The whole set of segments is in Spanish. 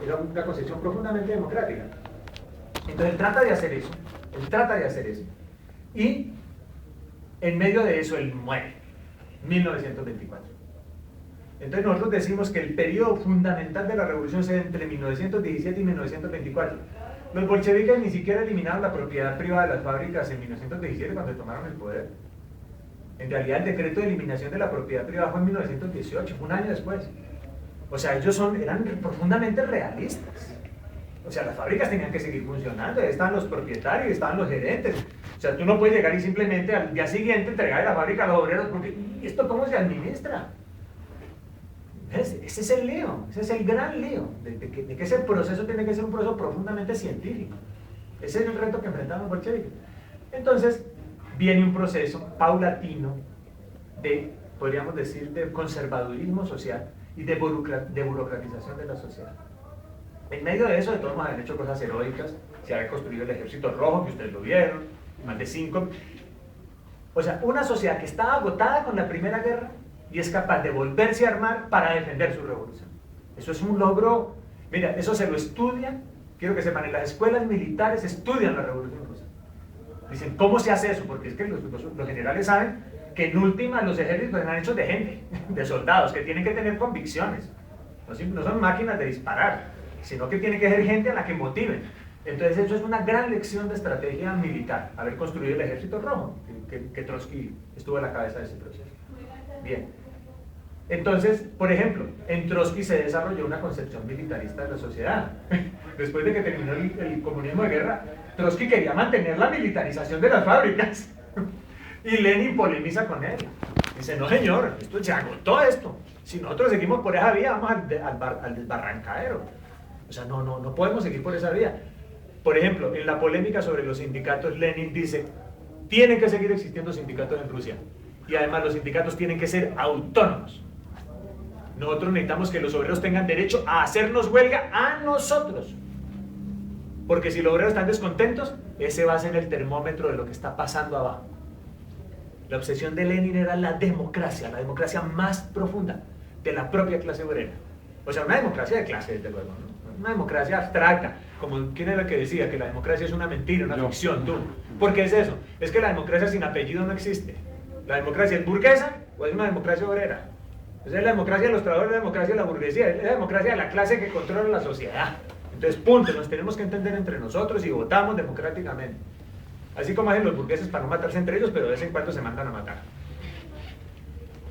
era una concepción profundamente democrática. Entonces él trata de hacer eso, y en medio de eso él muere, 1924. Entonces nosotros decimos que el periodo fundamental de la revolución se da entre 1917 y 1924. Los bolcheviques ni siquiera eliminaron la propiedad privada de las fábricas en 1917 cuando tomaron el poder. En realidad el decreto de eliminación de la propiedad privada fue en 1918, un año después. O sea, ellos eran profundamente realistas. O sea, las fábricas tenían que seguir funcionando, ahí estaban los propietarios, estaban los gerentes. O sea, tú no puedes llegar y simplemente al día siguiente entregar la fábrica a los obreros, porque ¿y esto cómo se administra? ¿Ves? Ese es el lío, ese es el gran lío, de que ese proceso tiene que ser un proceso profundamente científico. Ese es el reto que enfrentaron los bolcheviques. Entonces, viene un proceso paulatino de, podríamos decir, de conservadurismo social y de burocratización de la sociedad. En medio de eso, de todos modos, han hecho cosas heroicas. Se había construido el Ejército Rojo, que ustedes lo vieron, más de 5. O sea, una sociedad que estaba agotada con la Primera Guerra y es capaz de volverse a armar para defender su revolución. Eso es un logro. Mira, eso se lo estudian, quiero que sepan, en las escuelas militares estudian la Revolución Rusa. Dicen, ¿cómo se hace eso? Porque es que los generales saben que en última los ejércitos están hechos de gente, de soldados, que tienen que tener convicciones. No son máquinas de disparar, sino que tiene que ser gente a la que motiven. Entonces eso es una gran lección de estrategia militar, haber construido el Ejército Rojo, que Trotsky estuvo a la cabeza de ese proceso. Bien, entonces, por ejemplo, en Trotsky se desarrolló una concepción militarista de la sociedad. Después de que terminó el comunismo de guerra, Trotsky quería mantener la militarización de las fábricas. Y Lenin polemiza con él. Dice, no señor, esto se agotó esto. Si nosotros seguimos por esa vía, vamos al desbarrancadero. O sea, no podemos seguir por esa vía. Por ejemplo, en la polémica sobre los sindicatos, Lenin dice, tienen que seguir existiendo sindicatos en Rusia. Y además los sindicatos tienen que ser autónomos. Nosotros necesitamos que los obreros tengan derecho a hacernos huelga a nosotros. Porque si los obreros están descontentos, ese va a ser el termómetro de lo que está pasando abajo. La obsesión de Lenin era la democracia más profunda de la propia clase obrera. O sea, una democracia de clase, desde luego, ¿no? Una democracia abstracta, como ¿quién era el que decía que la democracia es una mentira, una ficción? Tú. ¿Por qué es eso? Es que la democracia sin apellido no existe. ¿La democracia es burguesa o es una democracia obrera? Esa es la democracia de los trabajadores, la democracia de la burguesía, es la democracia de la clase que controla la sociedad. Entonces, punto, nos tenemos que entender entre nosotros y votamos democráticamente. Así como hacen los burgueses para no matarse entre ellos, pero de vez en cuando se mandan a matar.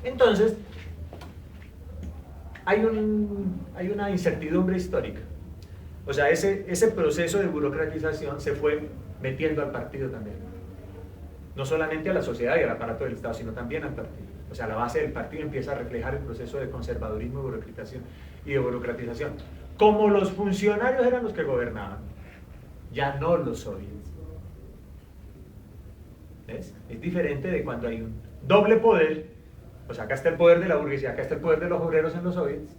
Entonces, hay una incertidumbre histórica. O sea, ese proceso de burocratización se fue metiendo al partido también. No solamente a la sociedad y al aparato del Estado, sino también al partido. O sea, la base del partido empieza a reflejar el proceso de conservadurismo y de burocratización. Como los funcionarios eran los que gobernaban, ya no los soviets. ¿Ves? Es diferente de cuando hay un doble poder, o sea, acá está el poder de la burguesía, acá está el poder de los obreros en los soviets,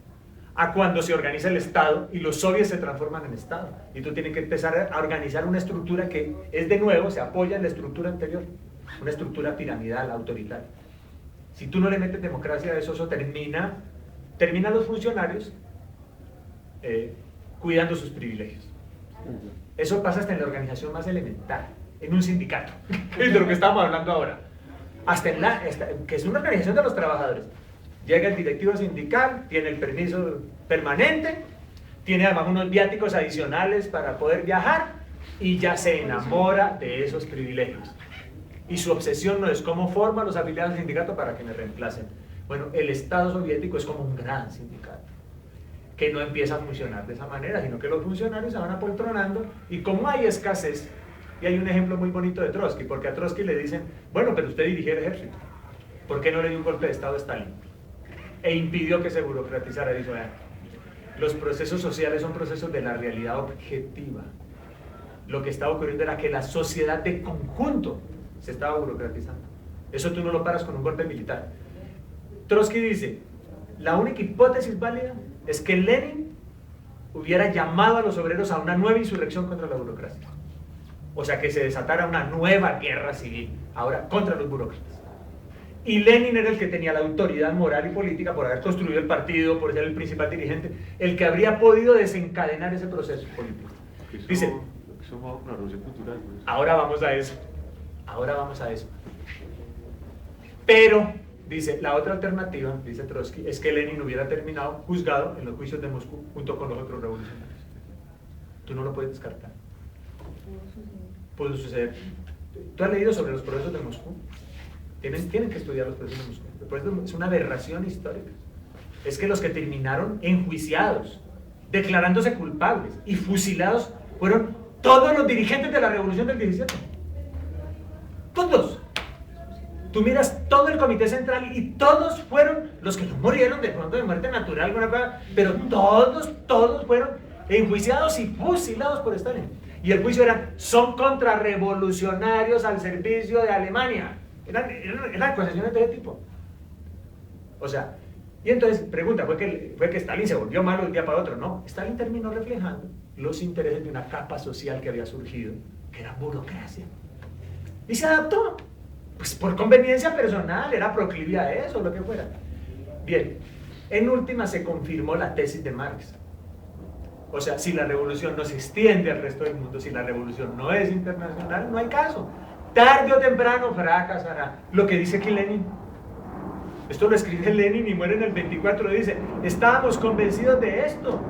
a cuando se organiza el Estado y los soviets se transforman en Estado. Y tú tienes que empezar a organizar una estructura que es de nuevo, se apoya en la estructura anterior, una estructura piramidal, autoritaria. Si tú no le metes democracia a eso, termina los funcionarios cuidando sus privilegios. Eso pasa hasta en la organización más elemental, en un sindicato, que es de lo que estamos hablando ahora. Que es una organización de los trabajadores. Llega el directivo sindical, tiene el permiso permanente, tiene además unos viáticos adicionales para poder viajar y ya se enamora de esos privilegios. Y su obsesión no es cómo forma los afiliados al sindicato para que me reemplacen. Bueno, el Estado soviético es como un gran sindicato, que no empieza a funcionar de esa manera, sino que los funcionarios se van apoltronando y como hay escasez, y hay un ejemplo muy bonito de Trotsky, porque a Trotsky le dicen, bueno, pero usted dirigía el ejército, ¿por qué no le dio un golpe de Estado a Stalin? E impidió que se burocratizara. Dijo, los procesos sociales son procesos de la realidad objetiva. Lo que estaba ocurriendo era que la sociedad de conjunto se estaba burocratizando. Eso tú no lo paras con un golpe militar. Trotsky dice, la única hipótesis válida es que Lenin hubiera llamado a los obreros a una nueva insurrección contra la burocracia. O sea, que se desatara una nueva guerra civil, ahora contra los burócratas. y Lenin era el que tenía la autoridad moral y política por haber construido el partido, por ser el principal dirigente, el que habría podido desencadenar ese proceso político. Dice, ahora vamos a eso, pero, dice, la otra alternativa, dice Trotsky, es que Lenin hubiera terminado juzgado en los juicios de Moscú junto con los otros revolucionarios. Tú no lo puedes descartar. Pudo suceder. ¿Tú has leído sobre los procesos de Moscú? Tienen que estudiar los procesos de Moscú. Los procesos es una aberración histórica. Es que los que terminaron enjuiciados, declarándose culpables y fusilados fueron todos los dirigentes de la revolución del 17. Todos. Tú miras todo el comité central y todos fueron los que no murieron de pronto de muerte natural, alguna cosa, pero todos fueron enjuiciados y fusilados por Stalin. Y el juicio son contrarrevolucionarios al servicio de Alemania. Eran acusaciones de ese tipo. O sea, y entonces, pregunta, ¿fue que Stalin se volvió malo de un día para otro? No, Stalin terminó reflejando los intereses de una capa social que había surgido, que era burocracia. Y se adaptó, pues por conveniencia personal, era proclive a eso, lo que fuera. Bien, en última se confirmó la tesis de Marx. O sea, si la revolución no se extiende al resto del mundo, si la revolución no es internacional, no hay caso. Tarde o temprano fracasará. Lo que dice aquí Lenin. Esto lo escribe Lenin y muere en el 24. Dice, estábamos convencidos de esto.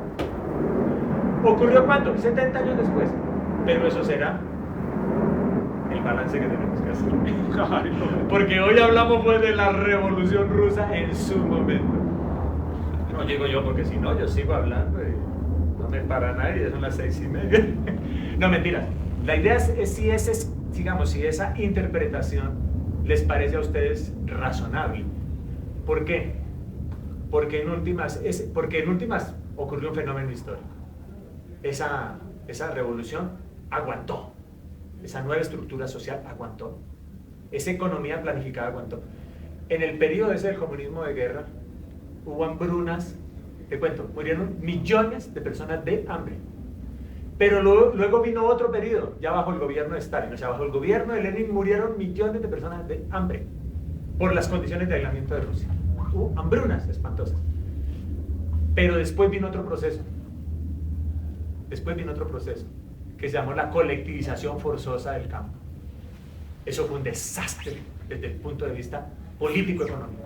¿Ocurrió cuánto? 70 años después. Pero eso será el balance que tenemos que hacer. Porque hoy hablamos pues de la revolución rusa en su momento. No llego yo porque si no, yo sigo hablando y no me para nadie, son las 6:30. No, mentira. La idea es si esa interpretación les parece a ustedes razonable. ¿Por qué? Porque en últimas ocurrió un fenómeno histórico. Esa revolución aguantó. Esa nueva estructura social aguantó. Esa economía planificada aguantó. En el periodo ese del comunismo de guerra hubo hambrunas, te cuento, murieron millones de personas de hambre. Pero luego vino otro periodo, ya bajo el gobierno de Stalin, o sea, bajo el gobierno de Lenin murieron millones de personas de hambre por las condiciones de aislamiento de Rusia. Hubo hambrunas espantosas. Pero después vino otro proceso. Que se llamó la colectivización forzosa del campo. Eso fue un desastre desde el punto de vista político-económico.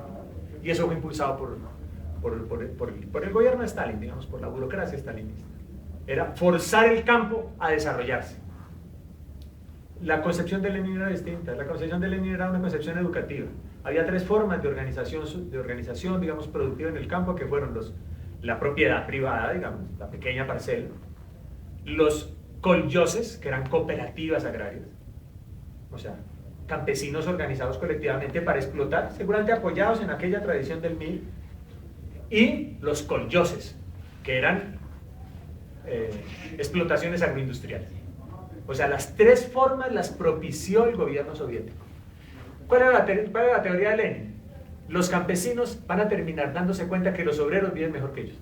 Y eso fue impulsado por el gobierno de Stalin, digamos, por la burocracia stalinista. Era forzar el campo a desarrollarse. La concepción de Lenin era distinta. La concepción de Lenin era una concepción educativa. Había tres formas de organización, digamos, productiva en el campo, que fueron la propiedad privada, digamos, la pequeña parcela, los koljoses, que eran cooperativas agrarias, o sea, campesinos organizados colectivamente para explotar, seguramente apoyados en aquella tradición del MIL, y los koljoses, que eran explotaciones agroindustriales. O sea, las tres formas las propició el gobierno soviético. ¿Cuál era la teoría de Lenin? Los campesinos van a terminar dándose cuenta que los obreros viven mejor que ellos.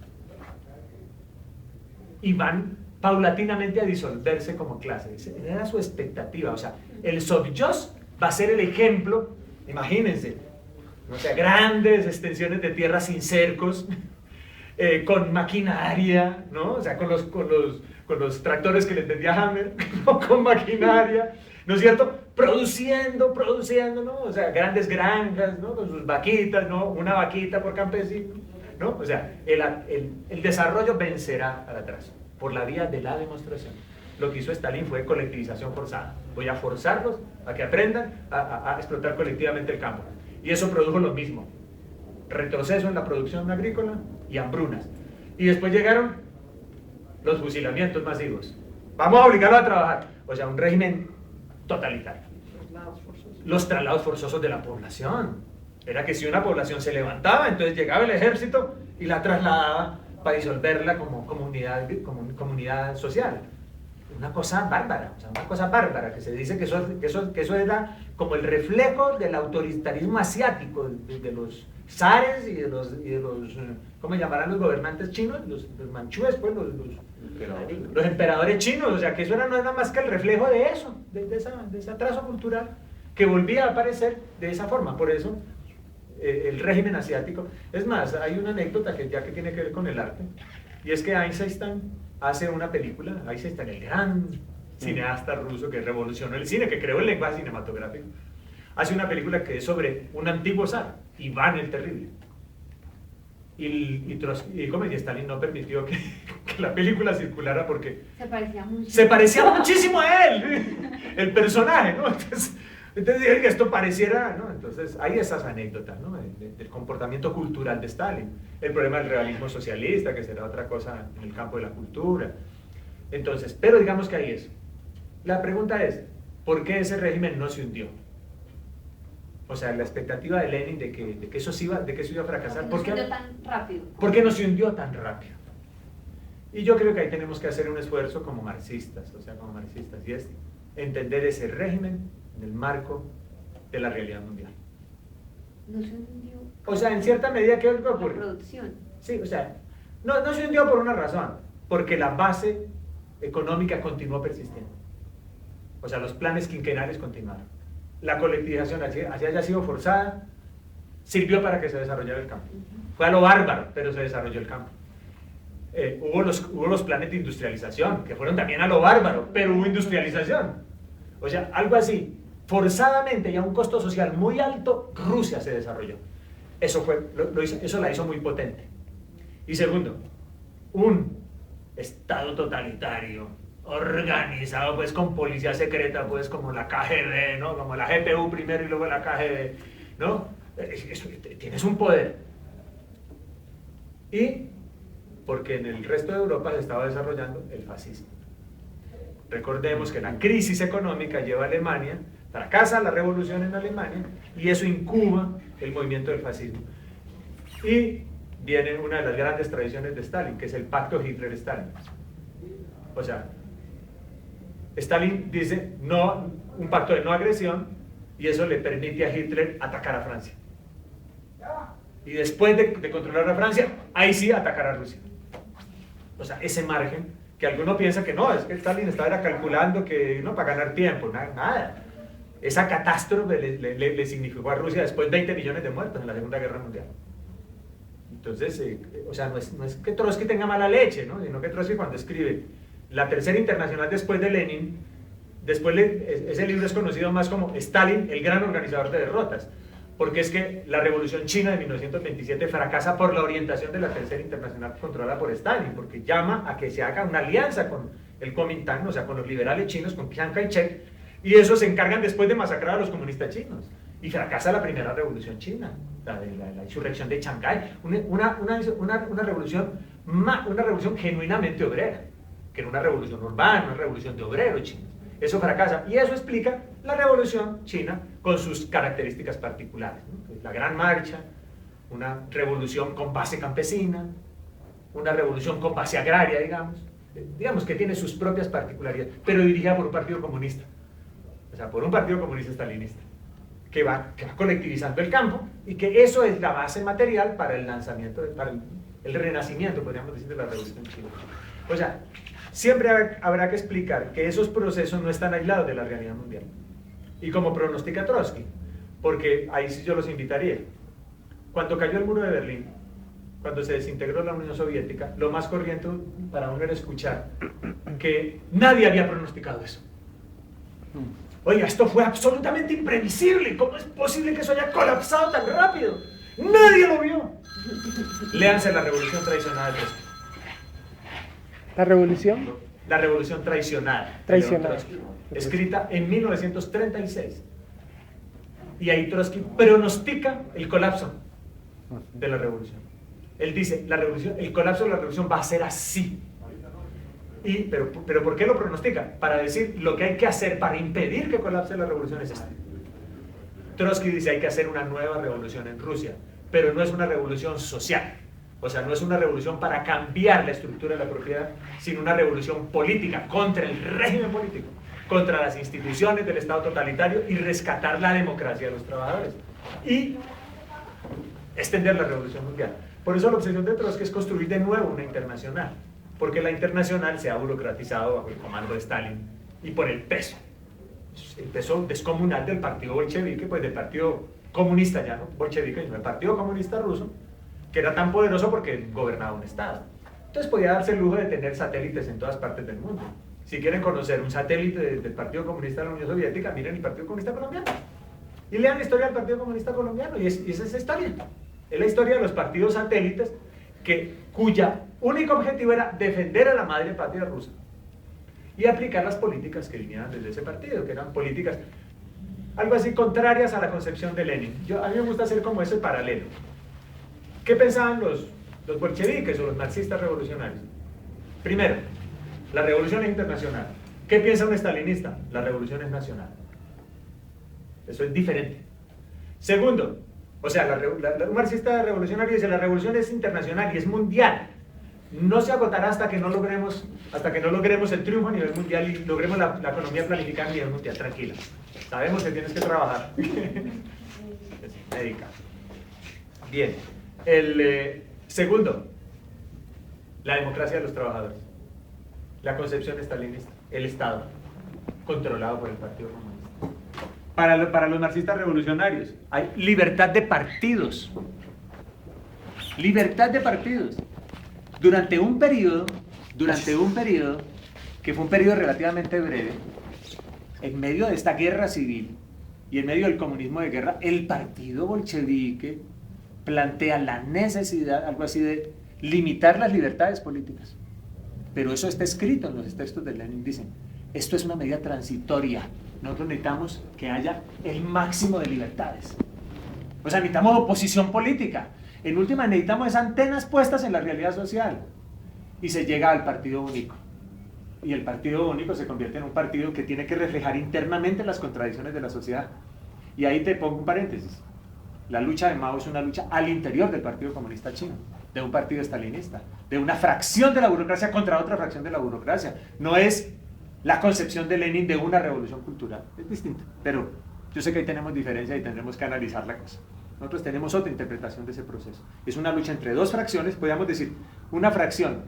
Y van paulatinamente a disolverse como clase. Era su expectativa. O sea, el Sovjós va a ser el ejemplo, imagínense, o sea, grandes extensiones de tierra sin cercos, con maquinaria, ¿no? O sea, con los tractores que les vendía Hammer, ¿no? Con maquinaria, ¿no es cierto? Produciendo, ¿no? O sea, grandes granjas, ¿no? Con sus vaquitas, ¿no? Una vaquita por campesino, ¿no? O sea, el desarrollo vencerá al atraso por la vía de la demostración. Lo que hizo Stalin fue colectivización forzada. Voy a forzarlos a que aprendan a explotar colectivamente el campo. Y eso produjo lo mismo. Retroceso en la producción agrícola y hambrunas. Y después llegaron los fusilamientos masivos. Vamos a obligarlos a trabajar. O sea, un régimen totalitario. Los traslados forzosos de la población. Era que si una población se levantaba, entonces llegaba el ejército y la trasladaba para disolverla como comunidad social. Una cosa bárbara, o sea, una cosa bárbara, que se dice que eso era como el reflejo del autoritarismo asiático, de los zares y de los ¿cómo llamarán los gobernantes chinos? Los manchúes, pues, los emperadores chinos. O sea, que eso no era más que el reflejo de eso, de ese atraso cultural que volvía a aparecer de esa forma. Por eso el régimen asiático. Es más, hay una anécdota que ya que tiene que ver con el arte, y es que Eisenstein hace una película, Eisenstein, el gran cineasta ruso que revolucionó el cine, que creó el lenguaje cinematográfico, hace una película que es sobre un antiguo zar, Iván el Terrible. Y Stalin no permitió que la película circulara porque se parecía muchísimo a él, el personaje, ¿no? Entonces que esto pareciera, ¿no? Entonces hay esas anécdotas, ¿no? Del comportamiento cultural de Stalin, el problema del realismo socialista, que será otra cosa en el campo de la cultura. Entonces, pero digamos que hay eso. La pregunta es, ¿por qué ese régimen no se hundió? O sea, la expectativa de Lenin de que eso iba a fracasar. ¿Por qué no se hundió tan rápido? ¿Por qué no se hundió tan rápido? Y yo creo que ahí tenemos que hacer un esfuerzo como marxistas, y es entender ese régimen en el marco de la realidad mundial. No se hundió. O sea, en cierta medida, ¿qué ocurre? La producción. Sí, o sea, no se hundió por una razón, porque la base económica continuó persistiendo. O sea, los planes quinquenales continuaron. La colectivización, así haya sido forzada, sirvió para que se desarrollara el campo. Fue a lo bárbaro, pero se desarrolló el campo. Hubo los planes de industrialización, que fueron también a lo bárbaro, pero hubo industrialización. O sea, algo así, forzadamente y a un costo social muy alto, Rusia se desarrolló. Eso la hizo muy potente. Y segundo, un Estado totalitario, organizado pues con policía secreta, pues como la KGB, ¿no? Como la GPU primero y luego la KGB, ¿no? Tienes un poder. Y porque en el resto de Europa se estaba desarrollando el fascismo. Recordemos que la crisis económica lleva a Alemania, fracasa la revolución en Alemania y eso incuba el movimiento del fascismo. Y viene una de las grandes tradiciones de Stalin, que es el pacto Hitler-Stalin. O sea, Stalin dice un pacto de no agresión y eso le permite a Hitler atacar a Francia. Y después de controlar a Francia, ahí sí atacar a Rusia. O sea, ese margen que alguno piensa que no, es que Stalin estaba calculando que no, para ganar tiempo, nada. Esa catástrofe le significó a Rusia después 20 millones de muertos en la Segunda Guerra Mundial. Entonces, o sea, no es que Trotsky tenga mala leche, ¿no? Sino que Trotsky cuando escribe la Tercera Internacional después de Lenin, ese libro es conocido más como Stalin, el gran organizador de derrotas, porque es que la Revolución China de 1927 fracasa por la orientación de la Tercera Internacional controlada por Stalin, porque llama a que se haga una alianza con el Kuomintang, o sea, con los liberales chinos, con Chiang Kai-shek, y esos se encargan después de masacrar a los comunistas chinos, y fracasa la primera Revolución China, la insurrección de Shanghái, una revolución genuinamente obrera, que era una revolución urbana, una revolución de obreros chinos. Eso fracasa y eso explica la revolución china con sus características particulares, ¿no? La gran marcha, una revolución con base campesina, una revolución con base agraria, digamos que tiene sus propias particularidades, pero dirigida por un partido comunista, o sea, por un partido comunista stalinista, que va colectivizando el campo y que eso es la base material para el lanzamiento, para el renacimiento, podríamos decir, de la revolución china. O sea, siempre habrá que explicar que esos procesos no están aislados de la realidad mundial. Y como pronostica Trotsky, porque ahí sí yo los invitaría. Cuando cayó el muro de Berlín, cuando se desintegró la Unión Soviética, lo más corriente para uno era escuchar que nadie había pronosticado eso. Oiga, esto fue absolutamente imprevisible. ¿Cómo es posible que eso haya colapsado tan rápido? Nadie lo vio. Léanse la Revolución Traicionada de Trotsky. ¿La revolución? La Revolución Traicionada. Escrita en 1936. Y ahí Trotsky pronostica el colapso de la revolución. Él dice, el colapso de la revolución va a ser así. Pero ¿por qué lo pronostica? Para decir lo que hay que hacer para impedir que colapse la revolución es esto. Trotsky dice hay que hacer una nueva revolución en Rusia, pero no es una revolución social. O sea, no es una revolución para cambiar la estructura de la propiedad, sino una revolución política contra el régimen político, contra las instituciones del Estado totalitario y rescatar la democracia de los trabajadores. Y extender la revolución mundial. Por eso la obsesión de Trotsky es construir de nuevo una internacional, porque la internacional se ha burocratizado bajo el comando de Stalin y por el peso descomunal del partido bolchevique, pues del partido comunista ya, ¿no? Bolchevique, sino el Partido Comunista Ruso, que era tan poderoso porque gobernaba un estado. Entonces podía darse el lujo de tener satélites en todas partes del mundo. Si quieren conocer un satélite del Partido Comunista de la Unión Soviética, miren el Partido Comunista Colombiano. Y lean la historia del Partido Comunista Colombiano, y esa es esa historia. Es la historia de los partidos satélites cuya único objetivo era defender a la madre patria rusa y aplicar las políticas que vinieran desde ese partido, que eran políticas algo así contrarias a la concepción de Lenin. A mí me gusta hacer como ese paralelo. ¿Qué pensaban los bolcheviques o los marxistas revolucionarios? Primero, la revolución es internacional. ¿Qué piensa un estalinista? La revolución es nacional. Eso es diferente. Segundo, o sea, un marxista revolucionario dice la revolución es internacional y es mundial. No se agotará hasta que no logremos el triunfo a nivel mundial y logremos la economía planificada a nivel mundial. Tranquila. Sabemos que tienes que trabajar. Médica. Bien. Segundo, la democracia de los trabajadores. La concepción estalinista. El Estado, controlado por el Partido Comunista. Para los marxistas revolucionarios, hay libertad de partidos. Libertad de partidos. Durante un periodo, que fue un periodo relativamente breve, en medio de esta guerra civil y en medio del comunismo de guerra, el partido bolchevique plantea la necesidad, algo así, de limitar las libertades políticas. Pero eso está escrito en los textos de Lenin. Dicen, esto es una medida transitoria. Nosotros necesitamos que haya el máximo de libertades. O sea, necesitamos oposición política. En última, necesitamos esas antenas puestas en la realidad social. Y se llega al partido único. Y el partido único se convierte en un partido que tiene que reflejar internamente las contradicciones de la sociedad. Y ahí te pongo un paréntesis. La lucha de Mao es una lucha al interior del Partido Comunista Chino, de un partido estalinista, de una fracción de la burocracia contra otra fracción de la burocracia. No es la concepción de Lenin de una revolución cultural, es distinta. Pero yo sé que ahí tenemos diferencia y tendremos que analizar la cosa. Nosotros tenemos otra interpretación de ese proceso. Es una lucha entre dos fracciones, podríamos decir, una fracción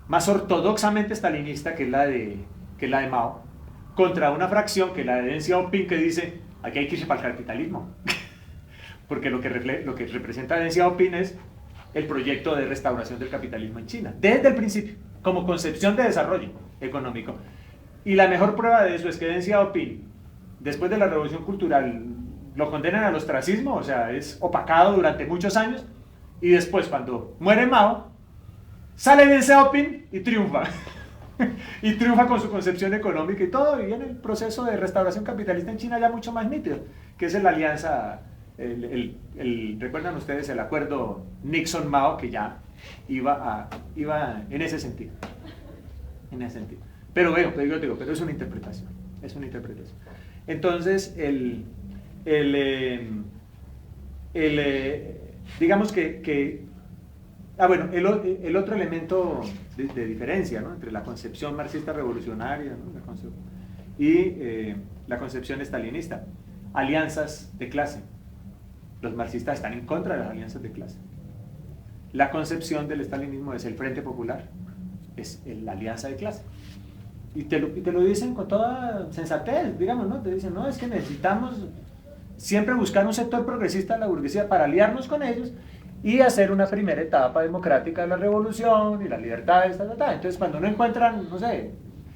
más ortodoxamente estalinista, que es la de Mao, contra una fracción que es la de Deng Xiaoping, que dice, aquí hay que irse para el capitalismo. Porque lo que representa Deng Xiaoping es el proyecto de restauración del capitalismo en China, desde el principio, como concepción de desarrollo económico. Y la mejor prueba de eso es que Deng Xiaoping, después de la revolución cultural, lo condenan al ostracismo, o sea, es opacado durante muchos años, y después, cuando muere Mao, sale Deng Xiaoping y triunfa. Y triunfa con su concepción económica y todo, y viene el proceso de restauración capitalista en China ya mucho más nítido, que es la alianza, recuerdan ustedes el acuerdo Nixon-Mao, que ya iba en ese sentido. Pero pero es una interpretación, Entonces, digamos que el otro elemento de diferencia, ¿no?, entre la concepción marxista revolucionaria, ¿no?, y la concepción estalinista, alianzas de clase. Los marxistas están en contra de las alianzas de clase. La concepción del estalinismo es el Frente Popular, es la alianza de clase. Y te lo dicen con toda sensatez, digamos, ¿no? Te dicen, no, es que necesitamos siempre buscar un sector progresista de la burguesía para aliarnos con ellos y hacer una primera etapa democrática de la revolución y las libertades, Entonces, cuando no encuentran, no sé,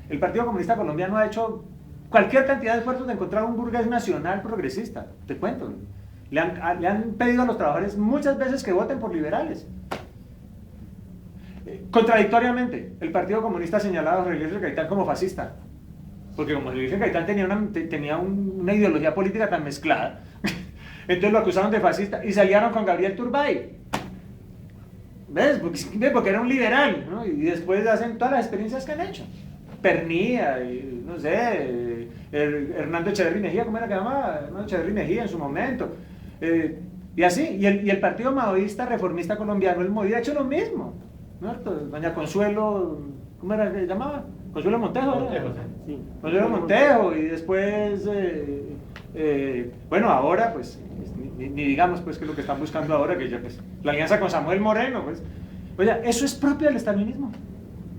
el Partido Comunista Colombiano ha hecho cualquier cantidad de esfuerzos de encontrar un burgués nacional progresista, te cuento. Le han pedido a los trabajadores muchas veces que voten por liberales. Contradictoriamente, el Partido Comunista ha señalado a Jorge Eliezer Gaitán como fascista, porque como Jorge Eliezer Gaitán tenía una ideología política tan mezclada, entonces lo acusaron de fascista y se aliaron con Gabriel Turbay. ¿Ves? Porque era un liberal, ¿no? Y después hacen todas las experiencias que han hecho. Pernía, y, no sé, Hernando Echeverri Mejía, ¿cómo era que llamaba? Hernando Echeverri Mejía en su momento. Y así, y el Partido Maoísta Reformista Colombiano, el MOVID, ha hecho lo mismo, ¿no? Doña Consuelo, ¿cómo era que se llamaba? Consuelo Montejo. Sí. Consuelo Montejo, y después, bueno, ahora pues, ni digamos pues que lo que están buscando ahora, que ya pues, la alianza con Samuel Moreno, pues, oye, eso es propio del estalinismo.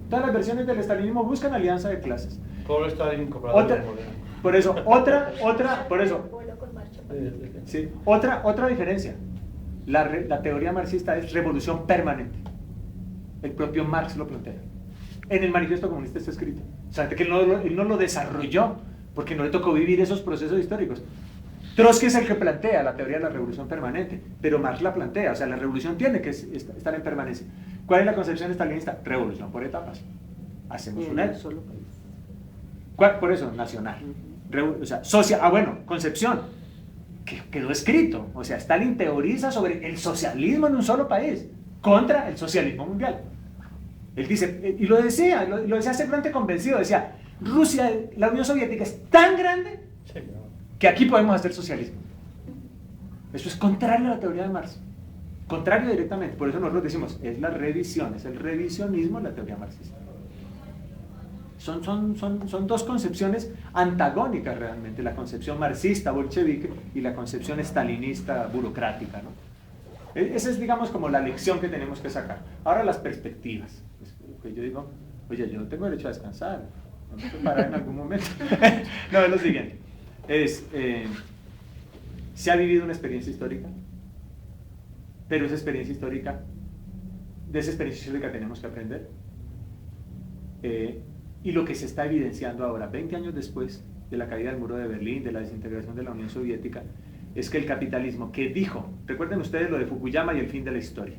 Todas las versiones del estalinismo buscan alianza de clases. Todo está incorporado. Por eso, Sí. Otra diferencia. La teoría marxista es revolución permanente. El propio Marx lo plantea. En el Manifiesto Comunista está escrito. O sea, que él no lo desarrolló porque no le tocó vivir esos procesos históricos. Trotsky es el que plantea la teoría de la revolución permanente, pero Marx la plantea. O sea, la revolución tiene que estar en permanencia. ¿Cuál es la concepción estalinista? Revolución por etapas. Hacemos una solo país. ¿Cuál? Por eso, nacional. O sea, concepción. Que quedó escrito. O sea, Stalin teoriza sobre el socialismo en un solo país contra el socialismo mundial. Él dice, y lo decía seguramente convencido, decía, Rusia, la Unión Soviética es tan grande que aquí podemos hacer socialismo. Eso es contrario a la teoría de Marx. Contrario directamente. Por eso nosotros decimos, es la revisión, es el revisionismo de la teoría marxista. Son dos concepciones antagónicas realmente, la concepción marxista bolchevique y la concepción stalinista burocrática, ¿no? Esa es, digamos, como la lección que tenemos que sacar. Ahora las perspectivas. Pues, yo digo, oye, yo tengo derecho a descansar, no me puedo parar en algún momento. No, es lo siguiente. Se ha vivido una experiencia histórica, pero de esa experiencia histórica tenemos que aprender. Y lo que se está evidenciando ahora, 20 años después de la caída del muro de Berlín, de la desintegración de la Unión Soviética, es que el capitalismo que dijo, recuerden ustedes lo de Fukuyama y el fin de la historia,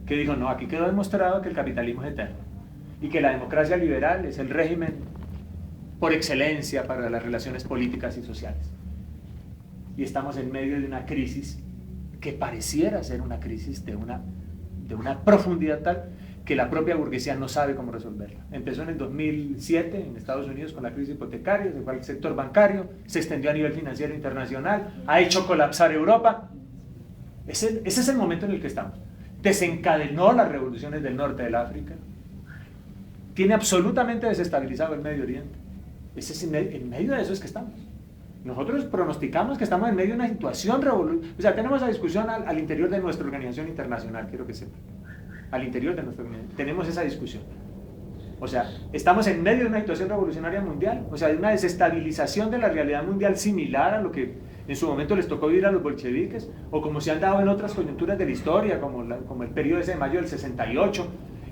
que dijo, no, aquí quedó demostrado que el capitalismo es eterno y que la democracia liberal es el régimen por excelencia para las relaciones políticas y sociales. Y estamos en medio de una crisis que pareciera ser una crisis de una profundidad tal que la propia burguesía no sabe cómo resolverla. Empezó en el 2007 en Estados Unidos con la crisis hipotecaria, se fue al sector bancario, se extendió a nivel financiero internacional, ha hecho colapsar Europa. Ese es el momento en el que estamos. Desencadenó las revoluciones del norte del África, tiene absolutamente desestabilizado el Medio Oriente. En medio de eso es que estamos. Nosotros pronosticamos que estamos en medio de una situación revolucionaria. O sea, tenemos esa discusión al interior de nuestra organización internacional, quiero que sepan. Al interior de nuestra organización tenemos esa discusión. O sea, estamos en medio de una situación revolucionaria mundial, o sea, de una desestabilización de la realidad mundial similar a lo que en su momento les tocó vivir a los bolcheviques, o como se han dado en otras coyunturas de la historia, como el periodo ese de mayo del 68,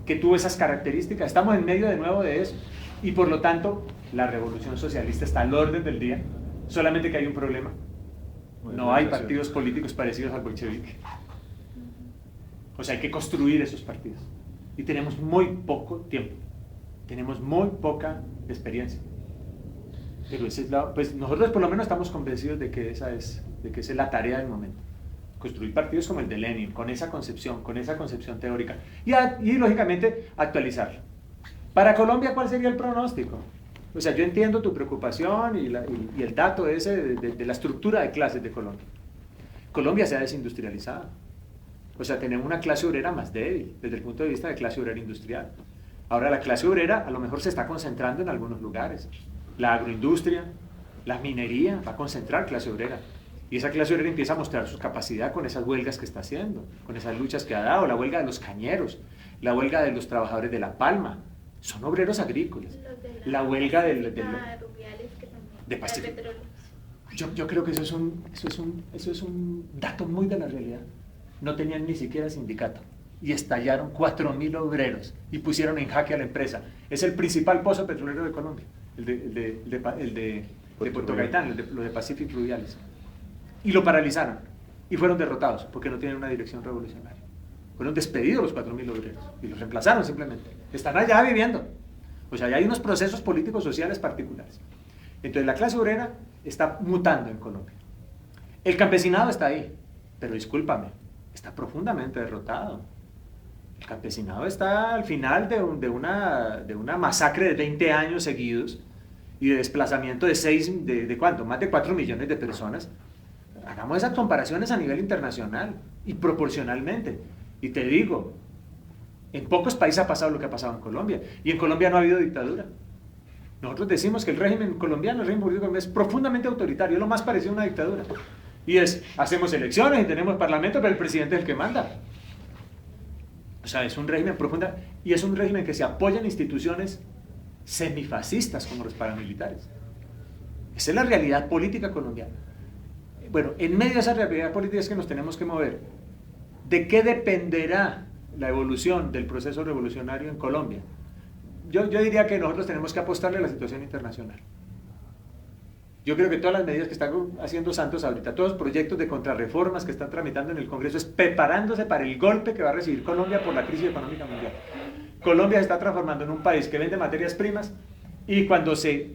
que tuvo esas características. Estamos en medio de nuevo de eso, y por lo tanto, la revolución socialista está al orden del día, solamente que hay un problema. No hay partidos políticos parecidos al bolchevique. O sea, hay que construir esos partidos. Y tenemos muy poco tiempo. Tenemos muy poca experiencia. Pero pues nosotros por lo menos estamos convencidos de que esa es la tarea del momento. Construir partidos como el de Lenin, con esa concepción teórica. Y lógicamente, actualizarlo. Para Colombia, ¿cuál sería el pronóstico? O sea, yo entiendo tu preocupación y el dato ese de la estructura de clases de Colombia. Colombia se ha desindustrializado. O sea, tenemos una clase obrera más débil desde el punto de vista de clase obrera industrial. Ahora la clase obrera a lo mejor se está concentrando en algunos lugares. La agroindustria, la minería va a concentrar clase obrera. Y esa clase obrera empieza a mostrar su capacidad con esas huelgas que está haciendo, con esas luchas que ha dado, la huelga de los cañeros, la huelga de los trabajadores de La Palma. Son obreros agrícolas. La huelga de Pacífico. Yo creo que eso es un dato muy de la realidad. No tenían ni siquiera sindicato y estallaron 4.000 obreros y pusieron en jaque a la empresa. Es el principal pozo petrolero de Colombia, el de Puerto Gaitán, lo de Pacific Fluviales. Y lo paralizaron y fueron derrotados porque no tienen una dirección revolucionaria. Fueron despedidos los 4.000 obreros y los reemplazaron simplemente. Están allá viviendo. O sea, ya hay unos procesos políticos sociales particulares. Entonces la clase obrera está mutando en Colombia. El campesinado está ahí, pero discúlpame, está profundamente derrotado. El campesinado está al final de una masacre de 20 años seguidos y de desplazamiento de ¿cuánto? Más de 4 millones de personas. Hagamos esas comparaciones a nivel internacional y proporcionalmente. Y te digo, en pocos países ha pasado lo que ha pasado en Colombia. Y en Colombia no ha habido dictadura. Nosotros decimos que el régimen colombiano, el régimen político es profundamente autoritario, es lo más parecido a una dictadura. Y hacemos elecciones y tenemos parlamento, pero el presidente es el que manda. O sea, es un régimen profundo y es un régimen que se apoya en instituciones semifascistas como los paramilitares. Esa es la realidad política colombiana. Bueno, en medio de esa realidad política es que nos tenemos que mover. ¿De qué dependerá la evolución del proceso revolucionario en Colombia? Yo diría que nosotros tenemos que apostarle a la situación internacional. Yo creo que todas las medidas que están haciendo Santos ahorita, todos los proyectos de contrarreformas que están tramitando en el Congreso, es preparándose para el golpe que va a recibir Colombia por la crisis económica mundial. Colombia se está transformando en un país que vende materias primas y cuando se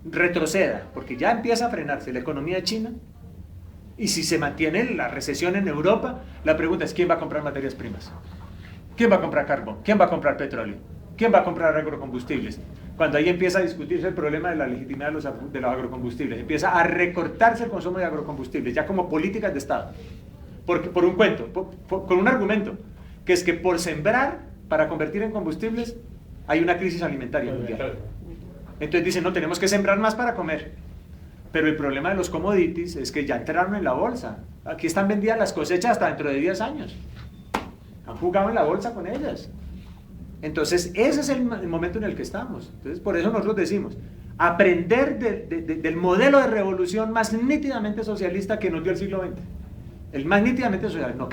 retroceda, porque ya empieza a frenarse la economía china, y si se mantiene la recesión en Europa, la pregunta es ¿quién va a comprar materias primas? ¿Quién va a comprar carbón? ¿Quién va a comprar petróleo? ¿Quién va a comprar agrocombustibles? Cuando ahí empieza a discutirse el problema de la legitimidad de los agrocombustibles, empieza a recortarse el consumo de agrocombustibles, ya como políticas de Estado. Porque, por un cuento, con un argumento, que es que por sembrar, para convertir en combustibles, hay una crisis alimentaria mundial. Entonces dicen, no, tenemos que sembrar más para comer. Pero el problema de los commodities es que ya entraron en la bolsa. Aquí están vendidas las cosechas hasta dentro de 10 años. Han jugado en la bolsa con ellas. Entonces, ese es el momento en el que estamos. Entonces, por eso nosotros decimos, aprender del modelo de revolución más nítidamente socialista que nos dio el siglo XX. El más nítidamente socialista. No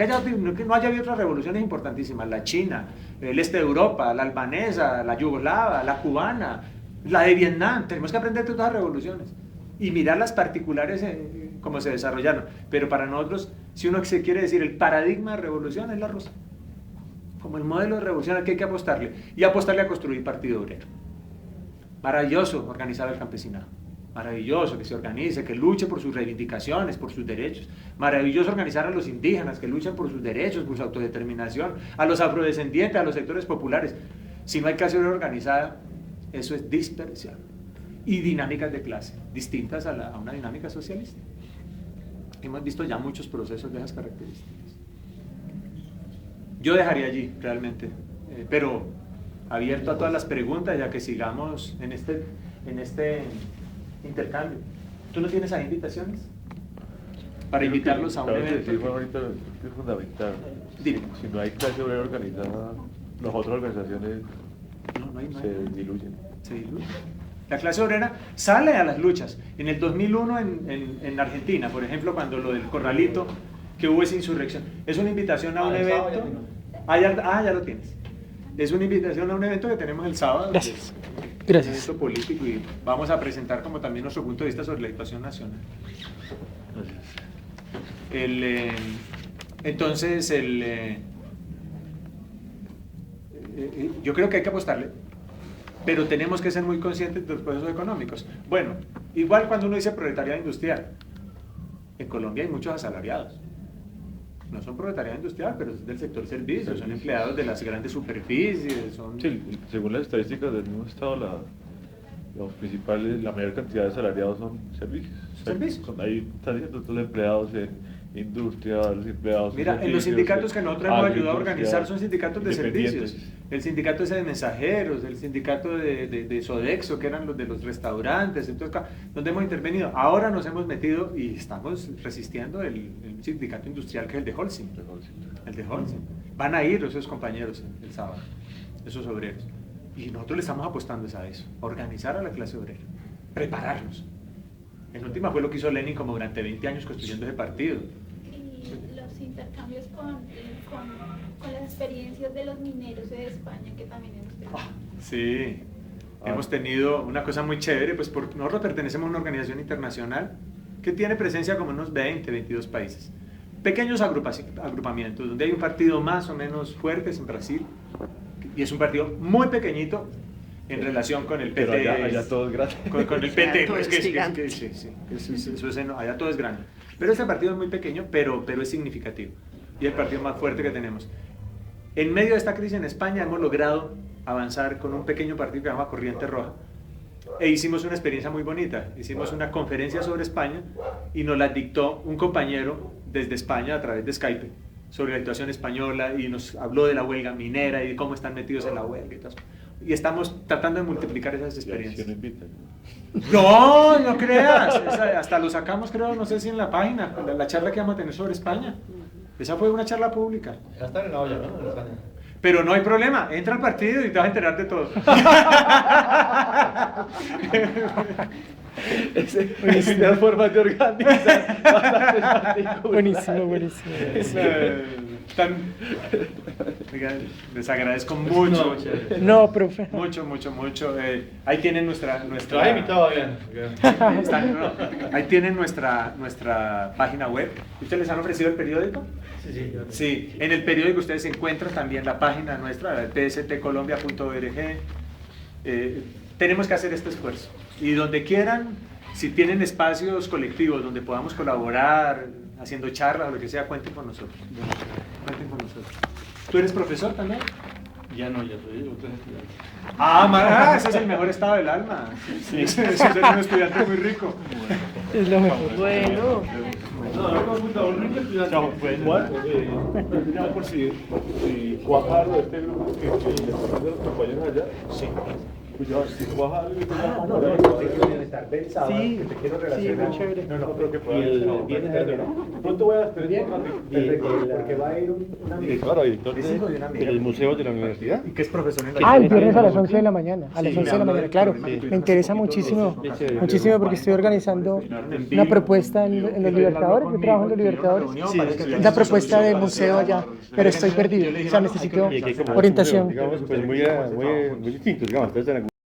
haya habido otras revoluciones importantísimas. La China, el este de Europa, la albanesa, la yugoslava, la cubana, la de Vietnam. Tenemos que aprender de todas las revoluciones y mirar las particulares cómo se desarrollaron. Pero para nosotros, si uno se quiere decir el paradigma de revolución, es la rusa. Como el modelo de revolución al que hay que apostarle, y apostarle a construir partido obrero. Maravilloso organizar al campesinado, maravilloso que se organice, que luche por sus reivindicaciones, por sus derechos, maravilloso organizar a los indígenas, que luchen por sus derechos, por su autodeterminación, a los afrodescendientes, a los sectores populares. Si no hay clase obrera organizada, eso es dispersión. Y dinámicas de clase, distintas a una dinámica socialista. Hemos visto ya muchos procesos de esas características. Yo dejaría allí, realmente, pero abierto a todas las preguntas, ya que sigamos en este intercambio. ¿Tú no tienes ahí invitaciones? Para invitarlos a un evento. Sí, ahorita es fundamental. Dime. Si no hay clase obrera organizada, las otras organizaciones No hay se diluyen. Se diluye. La clase obrera sale a las luchas. En el 2001 en Argentina, por ejemplo, cuando lo del corralito, que hubo esa insurrección, es una invitación a un evento. Ya lo tienes. Es una invitación a un evento que tenemos el sábado. Gracias. Un Gracias. evento político y vamos a presentar como también nuestro punto de vista sobre la situación nacional. Entonces, yo creo que hay que apostarle, pero tenemos que ser muy conscientes de los procesos económicos. Bueno, igual cuando uno dice proletariado industrial, en Colombia hay muchos asalariados. No son proletariado industrial, pero es del sector servicios, son empleados de las grandes superficies. Sí, según las estadísticas del mismo estado, los principales, la mayor cantidad de asalariados son servicios. ¿Servicios? Ahí están diciendo todos los empleados en industria, los empleados en Mira, en los servicios, sindicatos que nosotros hemos ayudado a agroindustria, organizar son sindicatos de servicios. independientes. El sindicato ese de mensajeros, el sindicato de Sodexo, que eran los de los restaurantes, entonces, donde hemos intervenido. Ahora nos hemos metido y estamos resistiendo el sindicato industrial que es el de Holcim. El de Holcim. Van a ir esos compañeros el sábado, esos obreros. Y nosotros le estamos apostando a eso, organizar a la clase obrera, prepararlos. En última fue lo que hizo Lenin como durante 20 años construyendo ese partido. Y los intercambios con las experiencias de los mineros de España que también hemos tenido. Sí, hemos tenido una cosa muy chévere, pues nosotros pertenecemos a una organización internacional que tiene presencia como en unos 20, 22 países. Pequeños agrupamientos, donde hay un partido más o menos fuerte, es en Brasil, y es un partido muy pequeñito en relación con el PT. Pero allá todo es grande. Con el PT, Todo es es que gigante. sí, allá todo es grande. Pero este partido es muy pequeño, pero es significativo. Y el partido más fuerte que tenemos. En medio de esta crisis en España hemos logrado avanzar con un pequeño partido que se llama Corriente Roja. E hicimos una experiencia muy bonita. Hicimos una conferencia sobre España y nos la dictó un compañero desde España a través de Skype sobre la situación española y nos habló de la huelga minera y de cómo están metidos en la huelga y todo eso. Y estamos tratando de multiplicar esas experiencias. No, no creas. Hasta lo sacamos, creo, no sé si en la página, la charla que vamos a tener sobre España. Esa fue una charla pública. Ya están en la olla, ¿no? En España. Pero no hay problema, entra al partido y te vas a enterar de todo. Las formas de organizar bastante particulares. Buenísimo, buenísimo. Oigan, les agradezco mucho. No, profe. Mucho. Ahí tienen nuestra Lo has invitado bien. ahí tienen nuestra página web. ¿Ustedes les han ofrecido el periódico? Sí. Sí, en el periódico ustedes encuentran también la página nuestra, tstcolombia.org. Tenemos que hacer este esfuerzo. Y donde quieran, si tienen espacios colectivos donde podamos colaborar, haciendo charlas o lo que sea, cuenten con nosotros. Cuenten con nosotros. ¿Tú eres profesor también? Ya no, ya soy otro estudiante. Ese es el mejor estado del alma. Sí, eso es ser un estudiante muy rico. Es lo mejor. Bueno. No, no me gusta un rico estudiante. Igual, por si cuaja algo de este grupo que los compañeros allá. Sí. Pues yo, si cuaja algo que estar pensado, Sí, que te quiero sí, relacionar. muy chévere. No, pero que pueda. Y el viernes de pronto voy a estar Bien, bien. porque va a ir un amigo. Claro, director Es hijo de una amiga. del museo de la universidad. Y que es profesor en la Ah, el viernes a las 11 de la mañana. A las Sí, 11 de la me habló mañana, del claro. problema que Me tuvimos interesa hace poquito, muchísimo, sí, muchísimo porque estoy organizando una propuesta en los Libertadores. Yo trabajo en los Libertadores. La propuesta de museo allá, pero estoy perdido. O sea, necesito orientación. Digamos, pues muy distintos, digamos. Entonces,